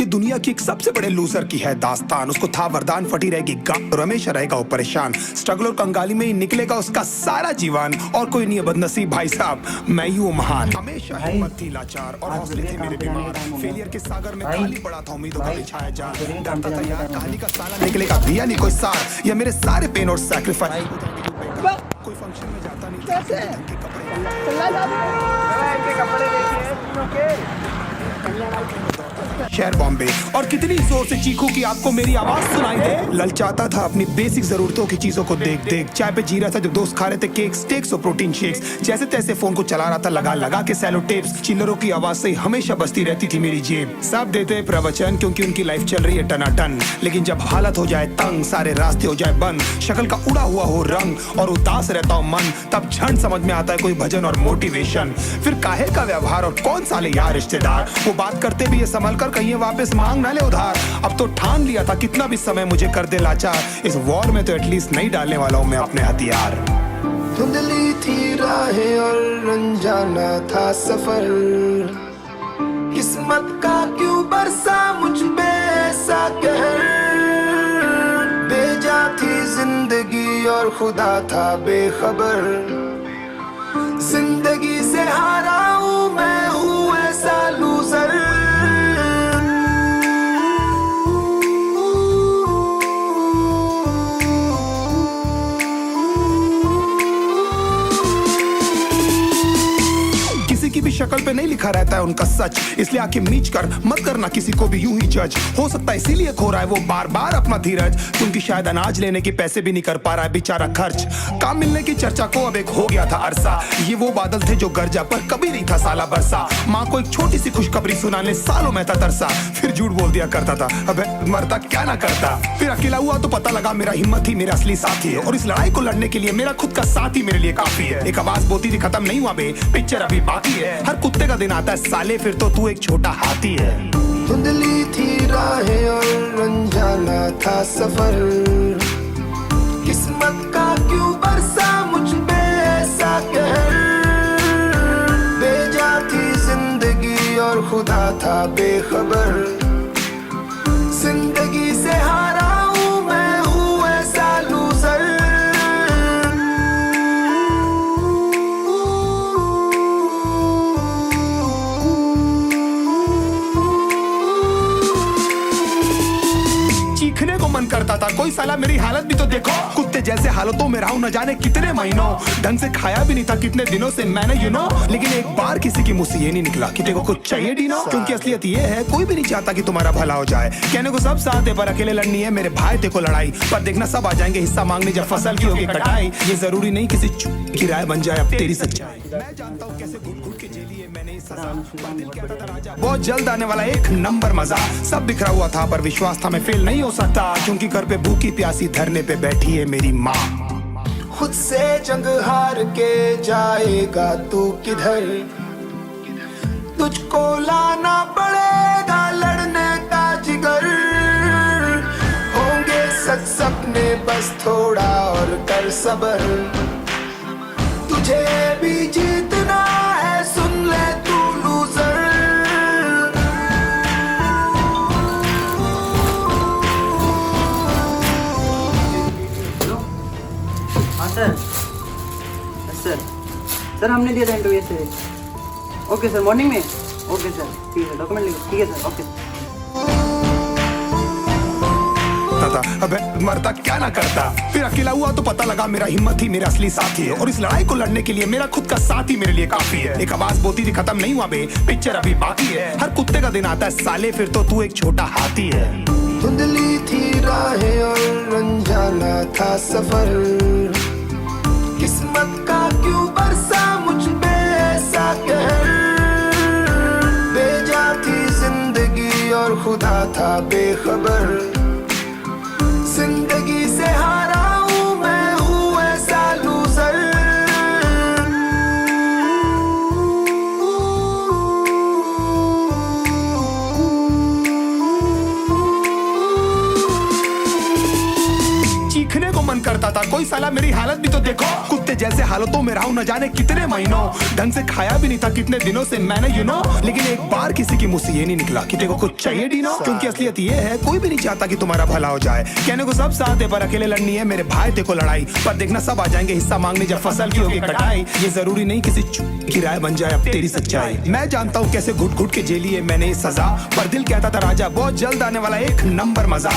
ये दुनिया की एक सबसे बड़े लूजर की है दास्तान। उसको था वरदान, फटी रहेगी गांठ और हमेशा रहेगा वो परेशान। स्ट्रगल और कंगाली में ही निकलेगा उसका सारा जीवन। और कोई नहीं है बदनसीब भाई साहब, मैं ही हूँ महान। हमेशा हिम्मत थी लाचार और हौसले थे मेरे बीमार। फेलियर के सागर में खाली पड़ा था उम्मीदों का बिछाया जाल। डरता था यार कहानी का साला निकलेगा, दिया नहीं कोई सार। ये मेरे सारे पेन और सैक्रिफाइस। कोई फंक्शन में जाता नहीं शहर बॉम्बे और कितनी जोर से चीखूं कि आपको मेरी आवाज सुनाई दे। ललचाता था अपनी बेसिक जरूरतों की चीजों को देख देख। चाय पे जी रहा था जब दोस्त खा रहे थे केक, स्टेक्स और प्रोटीन शेक्स। जैसे तैसे फोन को चला रहा था लगा लगा के सैलो टेप्स। चिल्लरों की आवाज से हमेशा बजती रहती थी मेरी जेब। सब देते प्रवचन क्योंकि उनकी लाइफ चल रही है टनाटन। लेकिन जब हालत हो जाए तंग, सारे रास्ते हो जाए बंद, शक्ल का उड़ा हुआ हो रंग और उदास रहता हो मन, तब क्षण समझ में आता है कोई भजन और मोटिवेशन। फिर काहे का व्यवहार और कौन साले यार रिश्तेदार। वो बात करते भी ये संभल कर कहीं वापस मांग ना ले उधार। अब तो ठान लिया था कितना भी समय मुझे कर दे लाचार। इस वॉर में तो एटलीस्ट नहीं डालने वाला हूँ मैं अपने हथियार। धुंधली थी राहें और अनजाना था सफर। किस्मत का क्यों बरसा मुझ पे ऐसा कहर। बेजा थी जिंदगी और खुदा था बेखबर। जिंदगी से हारा हूँ मैं, हूँ ऐसा लूजर। की भी शक्ल पे नहीं लिखा रहता है उनका सच, इसलिए आंखें मीच कर मत करना किसी को भी यूं ही जज। हो सकता है इसीलिए खो रहा है वो बार बार अपना धीरज, क्योंकि शायद अनाज लेने के पैसे भी नहीं कर पा रहा है बेचारा खर्च। काम मिलने की चर्चा को अब एक हो गया था अरसा। ये वो बादल थे जो गरजा पर कभी नहीं था साला बरसा। माँ को एक छोटी सी खुशखबरी सुनाने सालों में था तरसा। फिर झूठ बोल दिया करता था, अबे मरता क्या ना करता। फिर अकेला हुआ तो पता लगा मेरा हिम्मत ही मेरा असली साथी है। और इस लड़ाई को लड़ने के लिए मेरा खुद का साथ ही मेरे लिए काफी है। एक आवाज बोलती थी खत्म नहीं हुआ बे, पिक्चर अभी बाकी है। हर कुत्ते का दिन आता है साले, फिर तो तू एक छोटा हाथी है। धुंधली थी राहें और अनजाना था सफर। किस्मत का क्यों बरसा मुझ पे ऐसा कहर। बेजा थी जिंदगी और खुदा था बेखबर। जिंदगी से हारा हूँ मैं, हूँ ऐसा लूजर। चीखने को मन करता था, कोई साला मेरी हालत भी तो देखो। कुत्ते जैसे हालतों में रहा हूं न जाने कितने महीनों। ढंग से खाया भी नहीं था कितने दिनों से मैंने लेकिन एक बार किसी की मुंह से ये नहीं निकला कि तेरे को कुछ चाहिए डीनो। क्योंकि असलियत ये है कोई भी नहीं चाहता कि तुम्हारा भला हो जाए। कहने को सब साथ है पर अकेले लड़नी है मेरे भाई तेरे को लड़ाई। पर देखना सब आ जाएंगे हिस्सा मांगने जब फसल की होगी कटाई। ये जरूरी नहीं किसी की राय बन जाए अब तेरी सच्चाई। मैं जानता हूँ कैसे घुट घुट के झेली है मैंने इस सजा। बहुत जल्द आने वाला एक नंबर मजा। सब बिखरा हुआ था पर विश्वास था मैं फेल नहीं हो सकता, क्योंकि घर पे भूखी प्यासी धरने पे बैठी है मेरी माँ। खुद से जंग हार के जाएगा तू किधर। तुझको लाना पड़ेगा लड़ने का जिगर। होंगे सच सपने बस थोड़ा और कर सबर। तुझे भी जीतना है सुन ले तू लूजर। सर सर सर हमने दिया था इंटरव्यू से। ओके सर मॉर्निंग में। ओके सर ठीक है डॉक्यूमेंट लिखो। ठीक है सर ओके। अबे मरता क्या ना करता। फिर अकेला हुआ तो पता लगा मेरा हिम्मत ही मेरा असली साथी है। और इस लड़ाई को लड़ने के लिए मेरा खुद का साथ ही मेरे लिए काफी है। एक आवाज बोलती थी खत्म नहीं हुआ बे, पिक्चर अभी बाकी है। हर कुत्ते का दिन आता है साले, फिर तो तू एक छोटा हाथी है। धुंधली थी राहें और अनजाना था सफर। किस्मत का क्यों बरसा मुझ पे ऐसा कहर। बेजा थी जिंदगी और खुदा था बेखबर। जिंदगी से हारा हूँ मैं, हूँ ऐसा लूजर। चीखने को मन करता था, कोई कोई साला मेरी हालत भी तो देखो, कुत्ते जैसे हालतों में रहा हूं न जाने कितने महीनों, ढंग से खाया भी नहीं था कितने दिनों से मैंने यू नो, लेकिन एक बार किसी की मुंह से ये नहीं निकला कि तेरे को कुछ चाहिए डीनो, क्योंकि असलियत ये है कोई भी नहीं चाहता कि तुम्हारा भला हो जाए। कहने को सब साथ है पर अकेले लड़नी है मेरे भाई देखो लड़ाई, पर देखना सब आ जाएंगे हिस्सा मांगने जब फसल की होगी कटाई। ये जरूरी नहीं किसी की राय बन जाए अब तेरी सच्चाई। मैं जानता हूँ कैसे घुट घुट के जेली है मैंने ये सजा, पर दिल कहता था राजा बहुत जल्द आने वाला एक नंबर मजा।